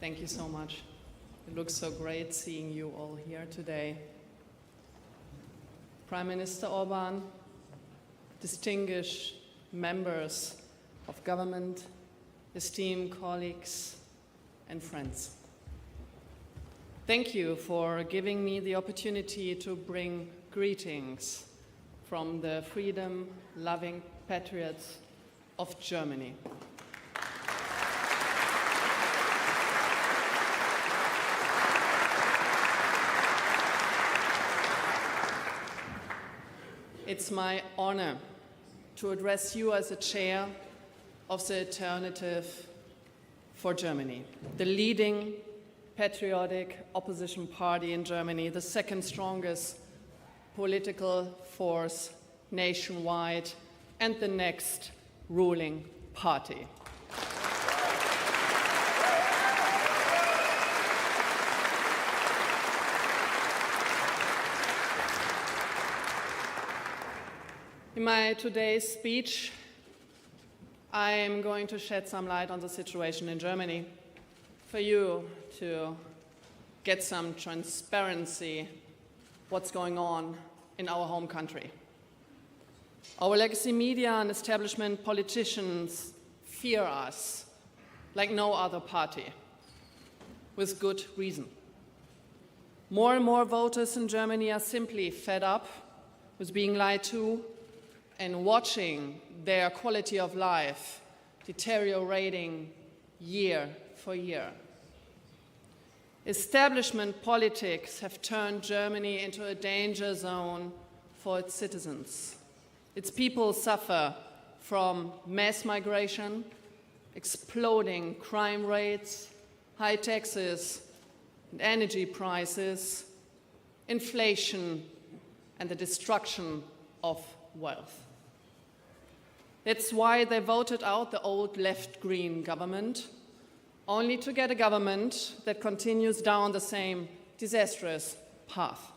Thank you so much. It looks so great seeing you all here today. Prime Minister Orban, distinguished members of government, esteemed colleagues and friends. Thank you for giving me the opportunity to bring greetings from the freedom-loving patriots of Germany. It's my honor to address you as the chair of the Alternative for Germany, the leading patriotic opposition party in Germany, the second strongest political force nationwide, and the next ruling party. In my today's speech, I am going to shed some light on the situation in Germany for you to get some transparency what's going on in our home country. Our legacy media and establishment politicians fear us like no other party, with good reason. More and more voters in Germany are simply fed up with being lied to and watching their quality of life deteriorating year for year. Establishment politics have turned Germany into a danger zone for its citizens. Its people suffer from mass migration, exploding crime rates, high taxes and energy prices, inflation, and the destruction of wealth. That's why they voted out the old left-green government, only to get a government that continues down the same disastrous path.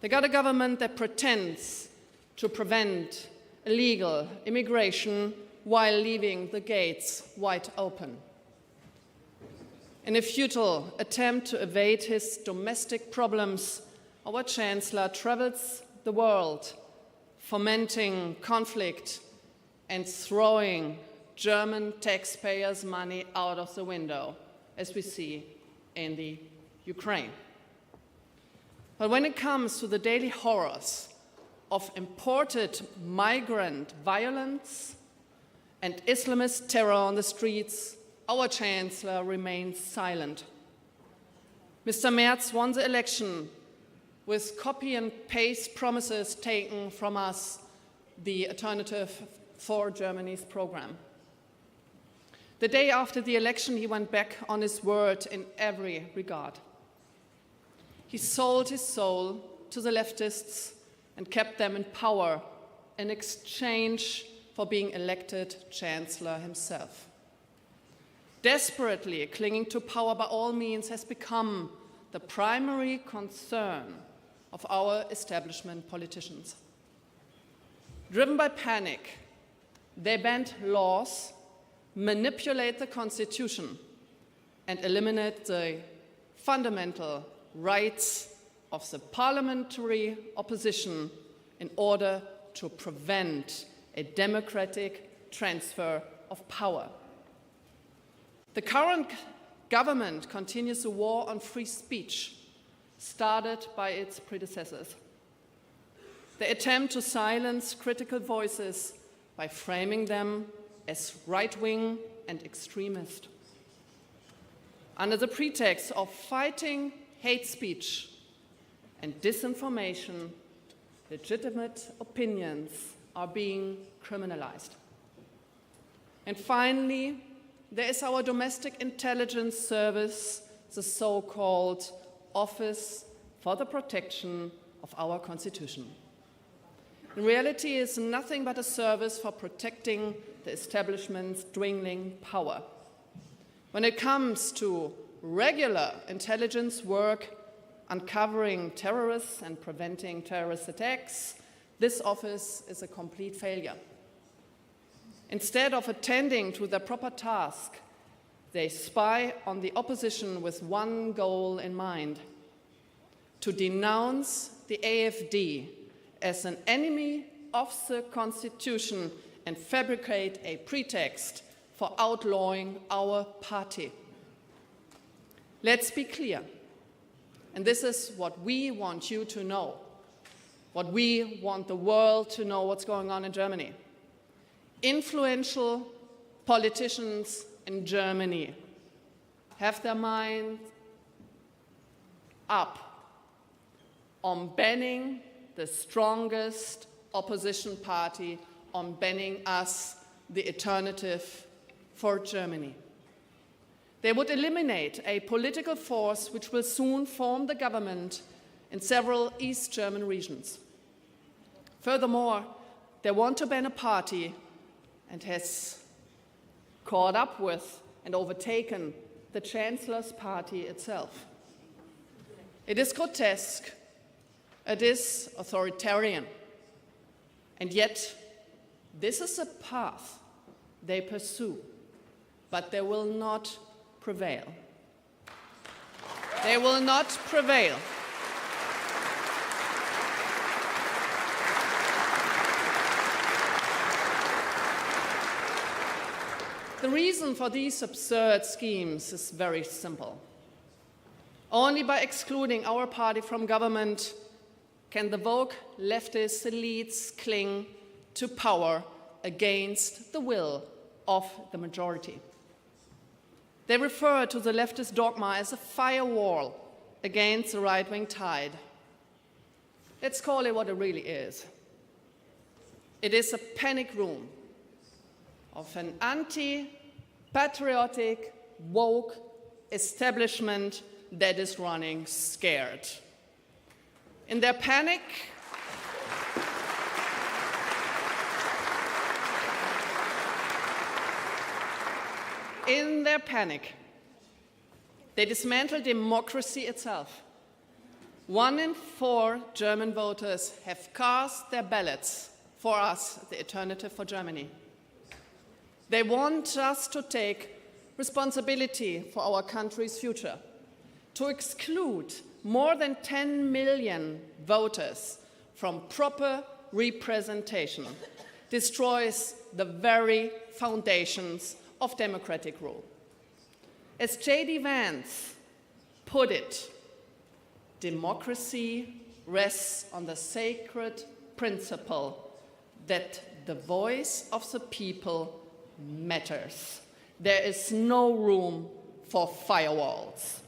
They got a government that pretends to prevent illegal immigration while leaving the gates wide open. In a futile attempt to evade his domestic problems, our Chancellor travels the world, fomenting conflict and throwing German taxpayers' money out of the window, as we see in the Ukraine. But when it comes to the daily horrors of imported migrant violence and Islamist terror on the streets, our Chancellor remains silent. Mr. Merz won the election with copy and paste promises taken from us, the Alternative for Germany's program. The day after the election, he went back on his word in every regard. He sold his soul to the leftists and kept them in power in exchange for being elected Chancellor himself. Desperately clinging to power by all means has become the primary concern of our establishment politicians. Driven by panic, they bend laws, manipulate the Constitution, and eliminate the fundamental rights of the parliamentary opposition in order to prevent a democratic transfer of power. The current government continues the war on free speech, started by its predecessors. They attempt to silence critical voices by framing them as right-wing and extremist. Under the pretext of fighting hate speech and disinformation, legitimate opinions are being criminalized. And finally, there is our domestic intelligence service, the so-called Office for the Protection of our Constitution. In reality, it is nothing but a service for protecting the establishment's dwindling power. When it comes to regular intelligence work, uncovering terrorists and preventing terrorist attacks, this office is a complete failure. Instead of attending to their proper task, They spy on the opposition with one goal in mind: to denounce the AfD as an enemy of the Constitution and fabricate a pretext for outlawing our party. Let's be clear, and this is what we want you to know, what we want the world to know what's going on in Germany. Influential politicians in Germany have their mind up on banning the strongest opposition party, on banning us, the alternative for Germany. They would eliminate a political force which will soon form the government in several East German regions. Furthermore, they want to ban a party and has caught up with and overtaken the Chancellor's party itself. It is grotesque, it is authoritarian, and yet this is a path they pursue, but they will not prevail. They will not prevail. The reason for these absurd schemes is very simple. Only by excluding our party from government can the woke leftist elites cling to power against the will of the majority. They refer to the leftist dogma as a firewall against the right-wing tide. Let's call it what it really is. It is a panic room of an anti-patriotic, woke establishment that is running scared. In their panic, they dismantle democracy itself. 1 in 4 German voters have cast their ballots for us, the alternative for Germany. They want us to take responsibility for our country's future, to exclude more than 10 million voters from proper representation, destroys the very foundations of democratic rule. As J.D. Vance put it, democracy rests on the sacred principle that the voice of the people matters. There is no room for firewalls.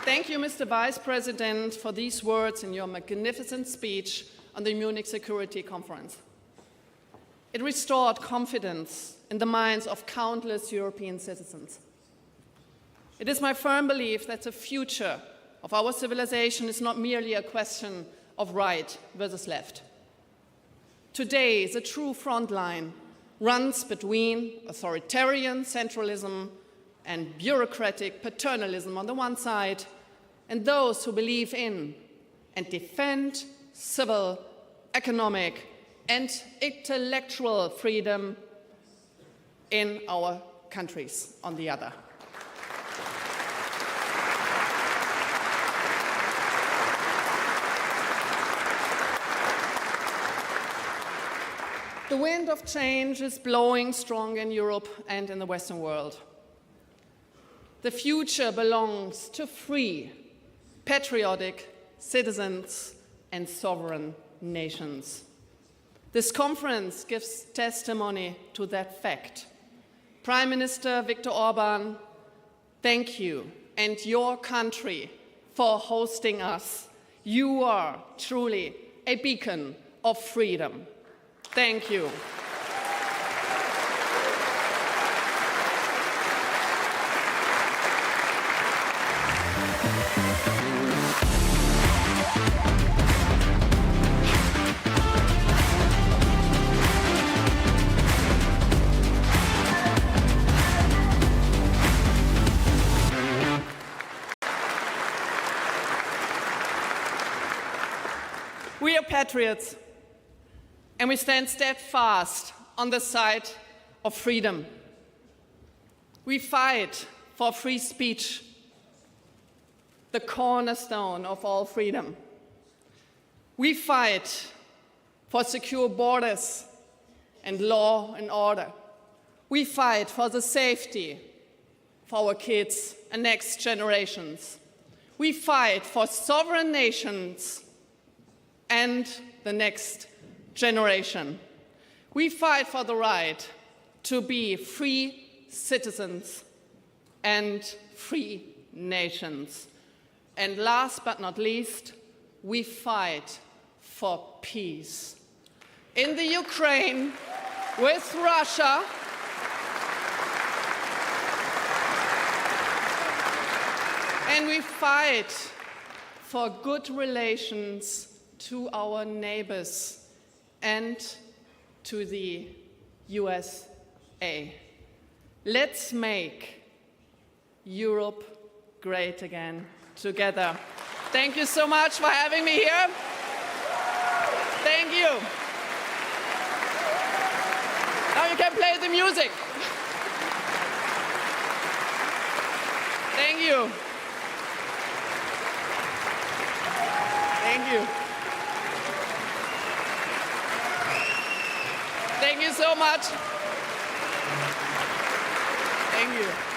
Thank you, Mr. Vice President, for these words in your magnificent speech on the Munich Security Conference. It restored confidence in the minds of countless European citizens. It is my firm belief that the future of our civilization is not merely a question of right versus left. Today, the true front line runs between authoritarian centralism and bureaucratic paternalism on the one side, and those who believe in and defend civil, economic, and intellectual freedom in our countries on the other. The wind of change is blowing strong in Europe and in the Western world. The future belongs to free, patriotic citizens and sovereign nations. This conference gives testimony to that fact. Prime Minister Viktor Orban, thank you and your country for hosting us. You are truly a beacon of freedom. Thank you. We are patriots, and we stand steadfast on the side of freedom. We fight for free speech, the cornerstone of all freedom. We fight for secure borders and law and order. We fight for the safety for our kids and next generations. We fight for sovereign nations and the next generation. We fight for the right to be free citizens and free nations. And last but not least, we fight for peace. In the Ukraine, with Russia, and we fight for good relations to our neighbors and to the USA. Let's make Europe great again together. Thank you so much for having me here. Thank you. Now you can play the music. Thank you. Thank you. Thank you so much. Thank you.